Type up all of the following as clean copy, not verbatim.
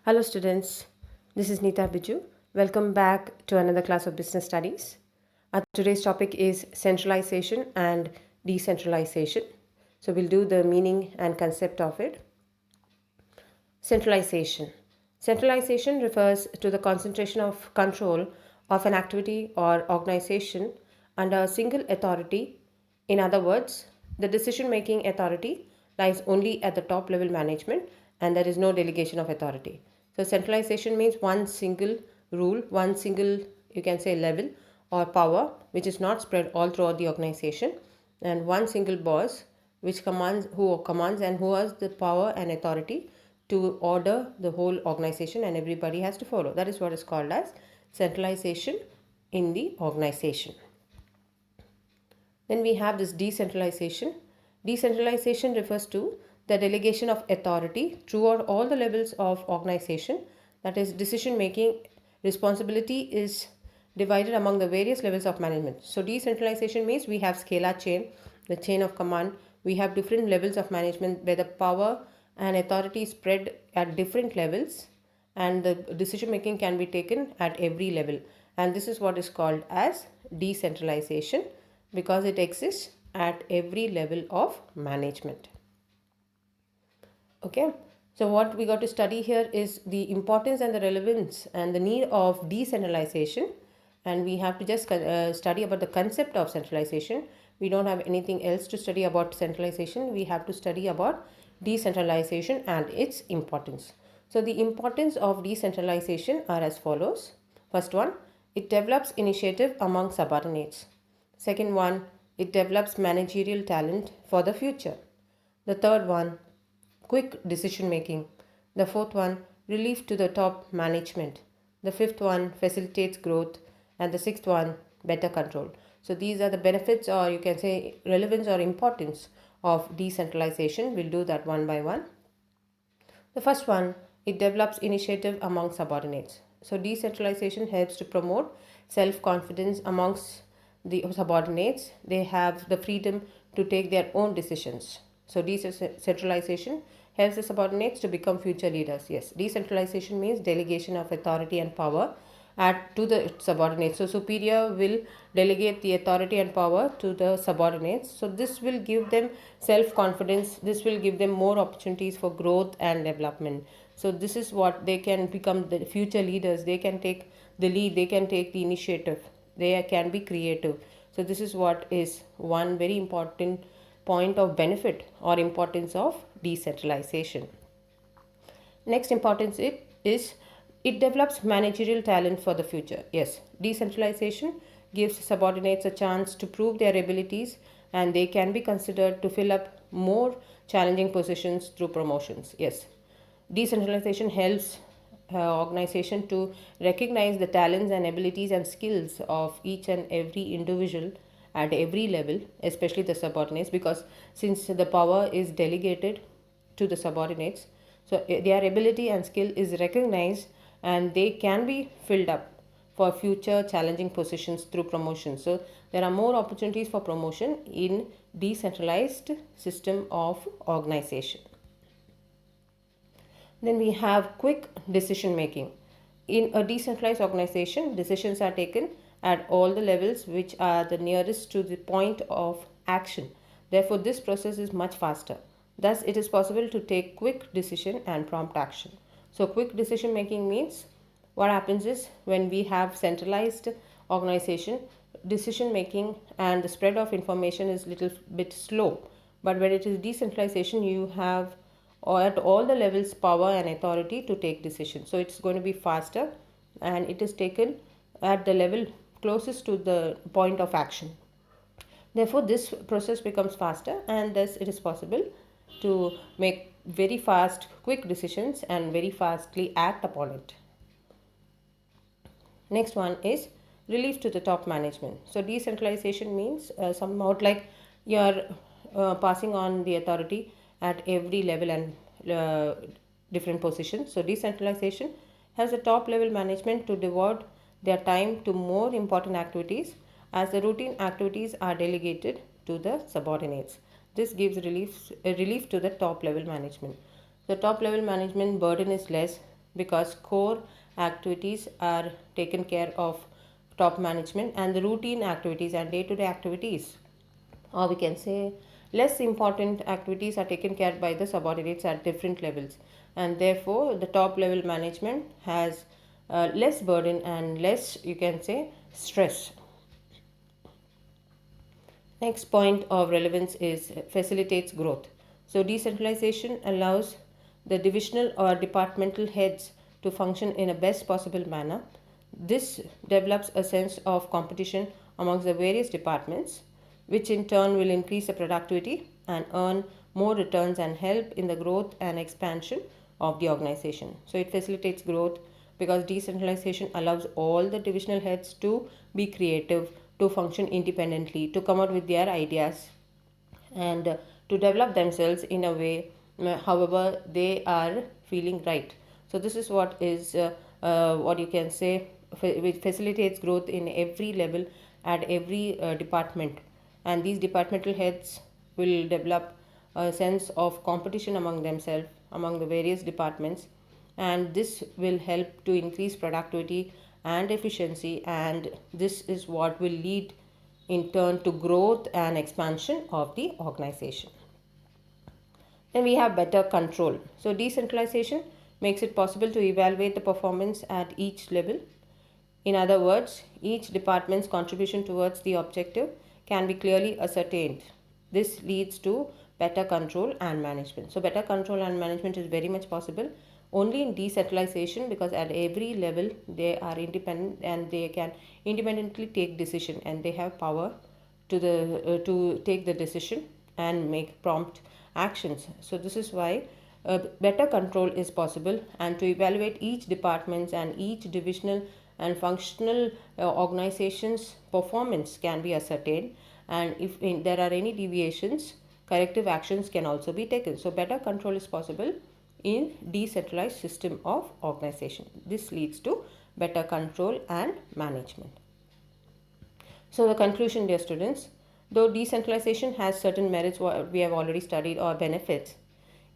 Hello students, this is Neeta Biju. Welcome back to another class of business studies. Today's topic is centralization and decentralization. So we'll do the meaning and concept of it. Centralization. Centralization refers to the concentration of control of an activity or organization under a single authority. In other words, the decision making authority lies only at the top level management and there is no delegation of authority. So, centralization means one single rule, one single, you can say, level or power which is not spread all throughout the organization, and one single boss which commands and who has the power and authority to order the whole organization and everybody has to follow. That is what is called as centralization in the organization. Then we have this decentralization. Decentralization refers to the delegation of authority throughout all the levels of organization. That is, decision making responsibility is divided among the various levels of management. So decentralization means we have scalar chain, the chain of command. We have different levels of management where the power and authority is spread at different levels and the decision making can be taken at every level, and this is what is called as decentralization because it exists at every level of management. Okay, so what we got to study here is the importance and the relevance and the need of decentralization, and we have to just study about the concept of centralization. We don't have anything else to study about centralization. We have to study about decentralization and its importance. So the importance of decentralization are as follows. First one, it develops initiative among subordinates. Second one, it develops managerial talent for the future. The third one, quick decision making. The fourth one, relief to the top management. The fifth one, facilitates growth. And the sixth one, better control. So these are the benefits, or you can say relevance or importance of decentralization. We'll do that one by one. The first one, it develops initiative among subordinates. So decentralization helps to promote self-confidence amongst the subordinates. They have the freedom to take their own decisions. So decentralization helps the subordinates to become future leaders. Yes, decentralization means delegation of authority and power to the subordinates. So superior will delegate the authority and power to the subordinates. So this will give them self-confidence. This will give them more opportunities for growth and development. So this is what they can become the future leaders. They can take the lead. They can take the initiative. They can be creative. So this is what is one very important point of benefit or importance of decentralization. Next importance is it develops managerial talent for the future. Yes, decentralization gives subordinates a chance to prove their abilities and they can be considered to fill up more challenging positions through promotions. Yes, decentralization helps organization to recognize the talents and abilities and skills of each and every individual at every level, especially the subordinates, because since the power is delegated to the subordinates, so their ability and skill is recognized and they can be filled up for future challenging positions through promotion. So there are more opportunities for promotion in decentralized system of organization. Then we have quick decision making. In a decentralized organization, decisions are taken at all the levels which are the nearest to the point of action. Therefore, this process is much faster. Thus, it is possible to take quick decision and prompt action. So, quick decision making means what happens is when we have centralized organization, decision making and the spread of information is little bit slow. But when it is decentralization, you have or at all the levels power and authority to take decisions. So it's going to be faster and it is taken at the level closest to the point of action. Therefore, this process becomes faster and thus it is possible to make very fast, quick decisions and very fastly act upon it. Next one is relief to the top management. So decentralization means somewhat like you're passing on the authority at every level and different positions. So decentralization has the top level management to devote their time to more important activities as the routine activities are delegated to the subordinates. This gives relief to the top level management. The top level management burden is less because core activities are taken care of top management, and the routine activities and day to day activities, or we can say less important activities, are taken care by the subordinates at different levels, and therefore the top level management has less burden and less, you can say, stress. Next point of relevance is facilitates growth. So decentralization allows the divisional or departmental heads to function in a best possible manner. This develops a sense of competition amongst the various departments, which in turn will increase the productivity and earn more returns and help in the growth and expansion of the organization. So it facilitates growth because decentralization allows all the divisional heads to be creative, to function independently, to come out with their ideas, and to develop themselves in a way, however they are feeling right. So this is what is what you can say, which facilitates growth in every level, at every department, and these departmental heads will develop a sense of competition among themselves, among the various departments, and this will help to increase productivity and efficiency, and this is what will lead in turn to growth and expansion of the organization. Then we have better control. So decentralization makes it possible to evaluate the performance at each level. In other words, each department's contribution towards the objective can be clearly ascertained. This leads to better control and management. So better control and management is very much possible only in decentralization, because at every level they are independent and they can independently take decision, and they have power to take the decision and make prompt actions. So this is why better control is possible, and to evaluate each department's and each divisional and functional organization's performance can be ascertained, and if there are any deviations, corrective actions can also be taken. So better control is possible in decentralized system of organization. This leads to better control and management. So the conclusion, dear students, though decentralization has certain merits what we have already studied, or benefits,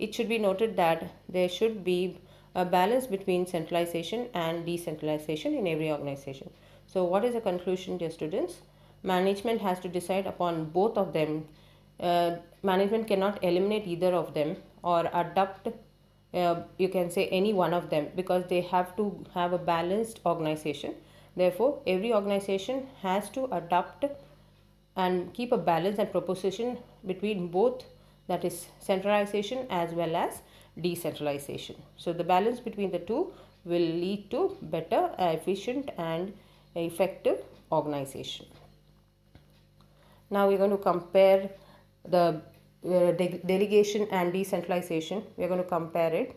it should be noted that there should be a balance between centralization and decentralization in every organization. So what is the conclusion, dear students? Management has to decide upon both of them. Management cannot eliminate either of them or adopt, you can say, any one of them, because they have to have a balanced organization. Therefore every organization has to adopt and keep a balance and proposition between both, that is centralization as well as decentralization. So the balance between the two will lead to better, efficient and effective organization. Now we're going to compare the delegation and decentralization. We're going to compare it.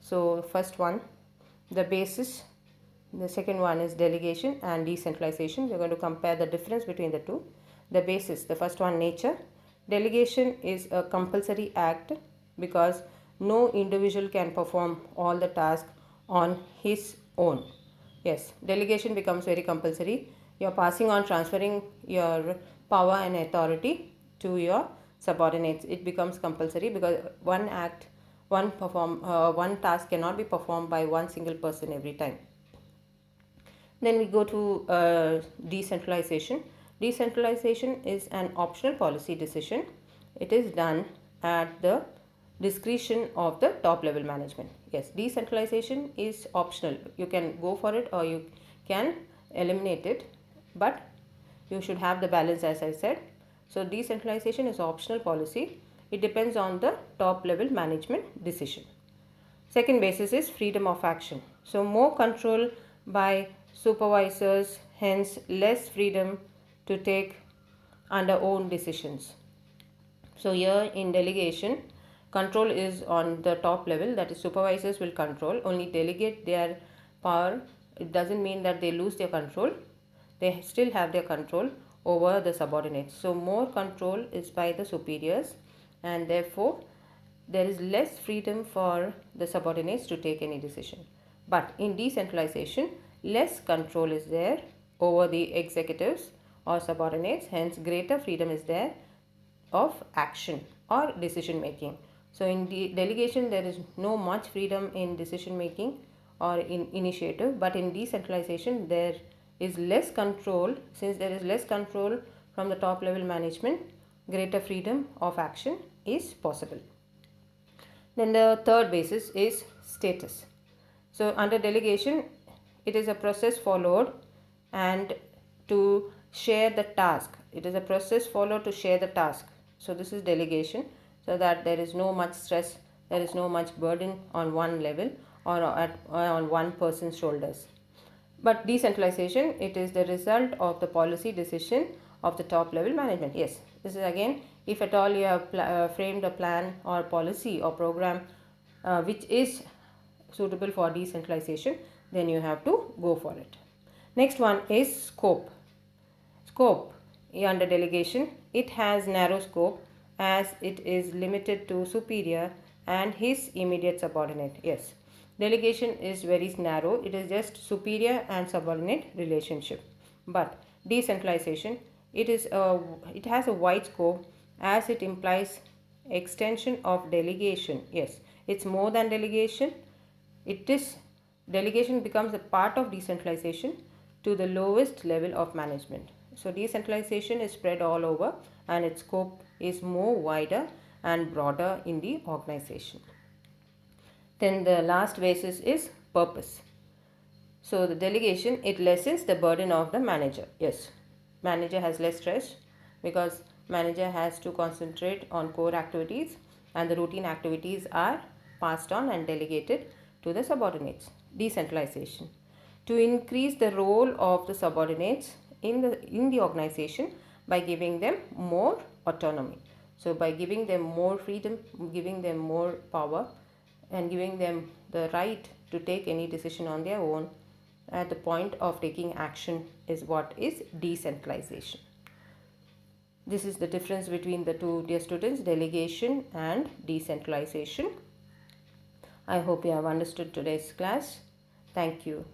So first one, the basis. The second one is delegation and decentralization. We're going to compare the difference between the two. The basis, the first one, nature. Delegation is a compulsory act because no individual can perform all the tasks on his own. Yes, delegation becomes very compulsory. You're passing on, transferring your power and authority to your subordinates. It becomes compulsory because one task cannot be performed by one single person every time. Then we go to decentralization. Decentralization is an optional policy decision. It is done at the discretion of the top level management. Yes, decentralization is optional. You can go for it or you can eliminate it, but you should have the balance, as I said. So decentralization is optional policy. It depends on the top level management decision. Second basis is freedom of action. So more control by supervisors, hence less freedom to take under own decisions. So here in delegation, control is on the top level, that is supervisors will control, only delegate their power. It doesn't mean that they lose their control. They still have their control over the subordinates. So more control is by the superiors, and therefore there is less freedom for the subordinates to take any decision. But in decentralization, less control is there over the executives or subordinates, hence greater freedom is there of action or decision making. So in delegation there is no much freedom in decision making or in initiative, but in decentralization there is less control. Since there is less control from the top level management, greater freedom of action is possible. Then the third basis is status. So under delegation, it is a process followed and to share the task. It is a process followed to share the task. So this is delegation, so that there is no much stress, there is no much burden on one level or on one person's shoulders. But decentralization, it is the result of the policy decision of the top level management. Yes, this is again, if at all you have framed a plan or policy or program which is suitable for decentralization, then you have to go for it. Next one is scope. Scope under delegation, it has narrow scope as it is limited to superior and his immediate subordinate. Yes, delegation is very narrow, it is just superior and subordinate relationship. But decentralization, it has a wide scope as it implies extension of delegation. Yes, it's more than delegation. It is delegation becomes a part of decentralization to the lowest level of management. So decentralization is spread all over and its scope is more wider and broader in the organization. Then the last basis is purpose. So the delegation, it lessens the burden of the manager. Yes, manager has less stress because manager has to concentrate on core activities and the routine activities are passed on and delegated to the subordinates. Decentralization, to increase the role of the subordinates in the organization by giving them more autonomy. So by giving them more freedom, giving them more power and giving them the right to take any decision on their own at the point of taking action is what is decentralization. This is the difference between the two, dear students, delegation and decentralization. I hope you have understood today's class. Thank you.